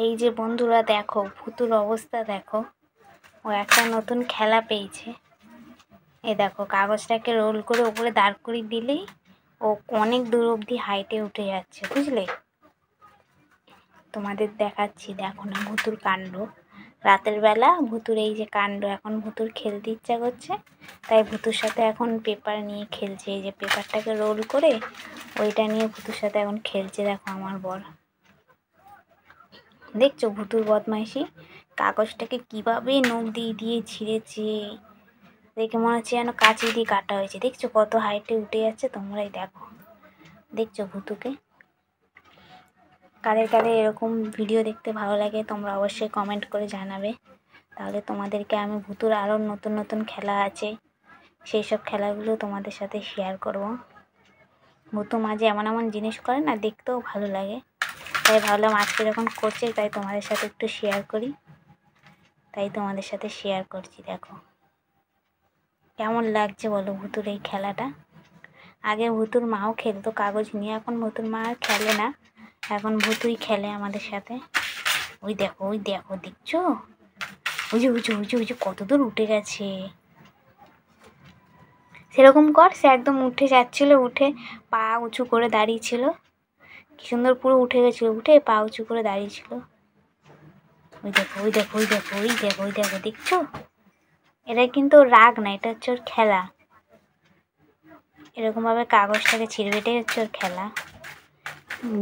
এই যে বন্ধুরা দেখো, ভুতুর অবস্থা দেখো। ও একটা নতুন খেলা পেয়েছে। এই দেখো, কাগজটাকে রোল করে উপরে দাঁড় করিয়ে দিলেই ও অনেক দূর অবধি হাইটে উঠে যাচ্ছে, বুঝলে? তোমাদের দেখাচ্ছি, দেখো না ভুতুর কাণ্ড। রাতের বেলা ভুতুর এই যে কাণ্ড। এখন ভুতুর খেলতে ইচ্ছা করছে, তাই ভুতুর সাথে এখন পেপার নিয়ে খেলছে। এই যে পেপারটাকে রোল করে ওইটা নিয়ে ভুতুর সাথে এখন খেলছে। দেখো আমার বর, দেখছো ভুতুর বদমাইশি? কাগজটাকে কিভাবে নখ দিয়ে দিয়ে ছিঁড়েছে, দেখে মনে হচ্ছে যেন কাঁচি দিয়ে কাটা হয়েছে। দেখছো কত হাইটে উঠে যাচ্ছে? তোমরাই দেখো, দেখছো ভুতুকে? কাদের কাদের এরকম ভিডিও দেখতে ভালো লাগে তোমরা অবশ্যই কমেন্ট করে জানাবে। তাহলে তোমাদেরকে আমি ভুতুর আরও নতুন নতুন খেলা আছে, সেই সব খেলাগুলো তোমাদের সাথে শেয়ার করব। ভুতু মাঝে এমন এমন জিনিস করে না, দেখতেও ভালো লাগে। তাই ভাবলাম আজকে যখন করছে, তাই তোমাদের সাথে একটু শেয়ার করি। তাই তোমাদের সাথে শেয়ার করছি। দেখো কেমন লাগছে বলো ভুতুর এই খেলাটা। আগে ভুতুর মাও খেলতো কাগজ নিয়ে, এখন ভুতুর মা আর খেলে না, এখন ভুতুই খেলে আমাদের সাথে। ওই দেখো, ওই দেখো, দেখছো? ওই যে ওই যে ওই যে ওই যে কত দূর উঠে গেছে। সেরকম কর, সে একদম উঠে যাচ্ছিল, উঠে পা উঁচু করে দাঁড়িয়েছিল। কি সুন্দর পুরো উঠে গেছিল, উঠে পা উঁচু করে দাঁড়িয়েছিল। ওই দেখো, ওই দেখো, ওই দেখো, ওই দেখো, ওই দেখো, দেখছো? এটা কিন্তু রাগ না, এটা হচ্ছে ওর খেলা। এরকম ভাবে কাগজটাকে ছিঁড়বে, এটাই হচ্ছে ওর খেলা।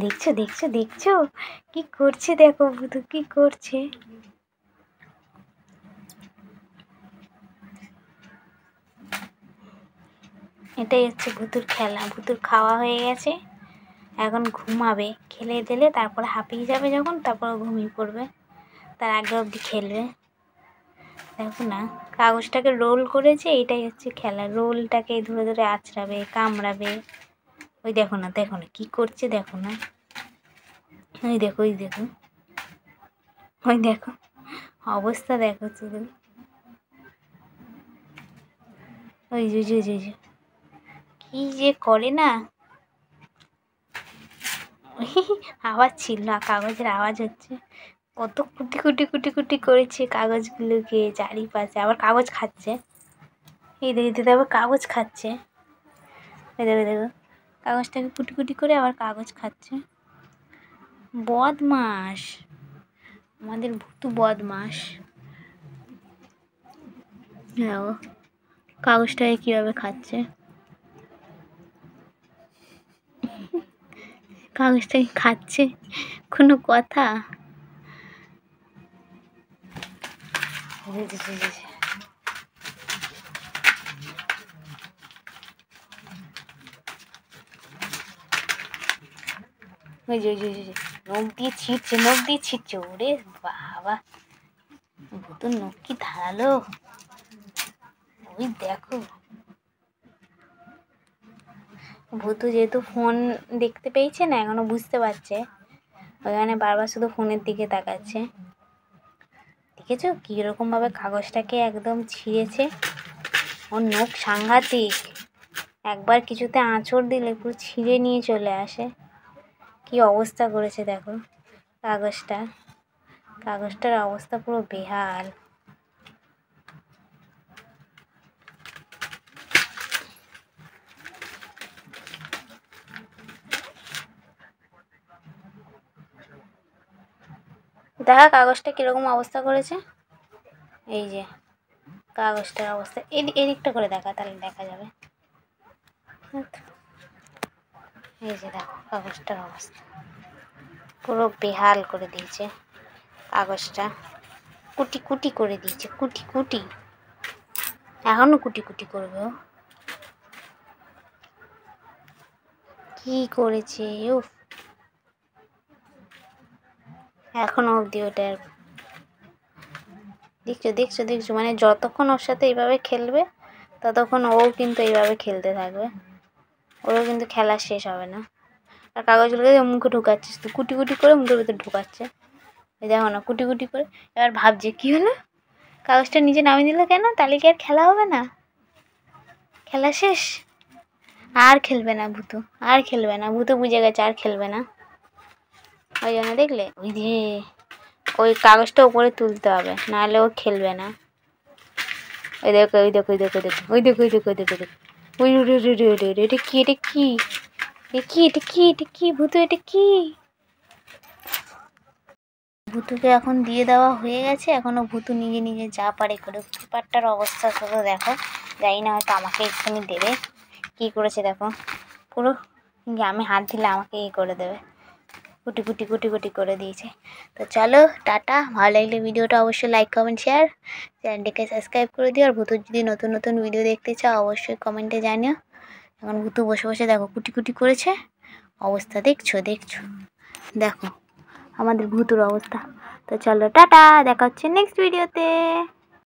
দেখছো দেখছো দেখছো কি করছে? দেখো ভুতু কি করছে। এটাই হচ্ছে ভুতুর খেলা। ভুতুর খাওয়া হয়ে গেছে, এখন ঘুমাবে। খেলে দিলে তারপর হাঁপিয়ে যাবে যখন, তারপর ঘুমিয়ে পড়বে। তার আগে অবধি খেলবে। দেখো না, কাগজটাকে রোল করেছে, এটাই হচ্ছে খেলা। রোলটাকে ধরে ধরে আঁচড়াবে, কামড়াবে। ওই দেখো না, দেখো না কি করছে, দেখো না। ওই দেখো, ওই দেখো, ওই দেখো অবস্থা দেখো শুধু। ওই যে কি যে করে না। আওয়াজ ছিল না, কাগজের আওয়াজ হচ্ছে। কত কুটি কুটি কুটি কুটি করেছে কাগজগুলোকে চারিপাশে। আবার কাগজ খাচ্ছে। এই দেখে আবার কাগজ খাচ্ছে। এই দেখো দেখো, কাগজটাকে কুটি কুটি করে আবার কাগজ খাচ্ছে। বদমাস, আমাদের ভুতু বদমাস। হ্যাঁ, কাগজটাকে কীভাবে খাচ্ছে। কাগজটাকে খাচ্ছে, কোনো কথা? ওই যে নখ দিয়ে ছিঁড়ছে, নখ দিয়ে ছিঁড়ছে। ওরে বাবা, ভুতুর নখ কি ধারালো! ওই দেখো, ভুতু যেহেতু ফোন দেখতে পেয়েছে না, এখনো বুঝতে পারছে, ওইখানে বারবার শুধু ফোনের দিকে তাকাচ্ছে। দেখেছো কীরকম ভাবে কাগজটাকে একদম ছিঁড়েছে? ওর নখ সাংঘাতিক, একবার কিছুতে আঁচড় দিলে পুরো ছিঁড়ে নিয়ে চলে আসে। কি অবস্থা করেছে দেখো কাগজটার অবস্থা পুরো বেহাল। দেখা কাগজটা কিরকম অবস্থা করেছে। এই যে কাগজটার অবস্থা, এদিকটা করে দেখা, তাহলে দেখা যাবে। এই যে দেখো কাগজটার অবস্থা, পুরো বেহাল করে দিয়েছে কাগজটা। কুটি কুটি করে দিয়েছে, কুটি কুটি, এখনো কুটি কুটি করবে। ও কি করেছে! উফ, এখনো অবধি ওটা দেখছো দেখছো দেখছো, মানে যতক্ষণ ওর সাথে এইভাবে খেলবে ততক্ষণ ও কিন্তু এইভাবে খেলতে থাকবে। ওরও কিন্তু খেলা শেষ হবে না। আর কাগজগুলোকে মুখে ঢুকাচ্ছে, শুধু কুটি কুটি করে মুখের ভিতরে ঢুকাচ্ছে। এই দেখো না, কুটি কুটি করে। এবার ভাবছে কী হলো, কাগজটা নিচে নামিয়ে দিল কেন? তাহলে কি আর খেলা হবে না? খেলা শেষ, আর খেলবে না ভুতু, আর খেলবে না। ভুতু বুঝে গেছে আর খেলবে না। ওই জন্য দেখলে, ওই যে ওই কাগজটা উপরে তুলতে হবে, নাহলে ও খেলবে না। ওই দেখো ওই দেখো ওই দেখো দেখো ওই দেখো ওই দেখো ওই দেখো দেখো ওই এটা কি এটা কি এ কি এটা কি এটা কি ভূতু এটা কি? ভূতুকে এখন দিয়ে দেওয়া হয়ে গেছে। এখনও ভূতু নিজে নিজে যা পারে করে। পেপারটার অবস্থা শুধু দেখো, জানি না হয়তো আমাকে এক্ষুনি দেবে। কী করেছে দেখো, পুরো আমি হাত দিলে আমাকে করে দেবে, কুটি কুটি কুটি কুটি করে দিয়েছে। তো চলো টাটা। ভালো লাগলে ভিডিওটা অবশ্যই লাইক কমেন্ট শেয়ার, চ্যানেলটিকে সাবস্ক্রাইব করে দিও। আর ভূতুর যদি নতুন নতুন ভিডিও দেখতে চাও অবশ্যই কমেন্টে জানিও। এখন ভূতু বসে বসে দেখো কুটি কুটি করেছে, অবস্থা দেখছো দেখছো, দেখো আমাদের ভূতুর অবস্থা। তো চলো টাটা, দেখা হচ্ছে নেক্সট ভিডিওতে।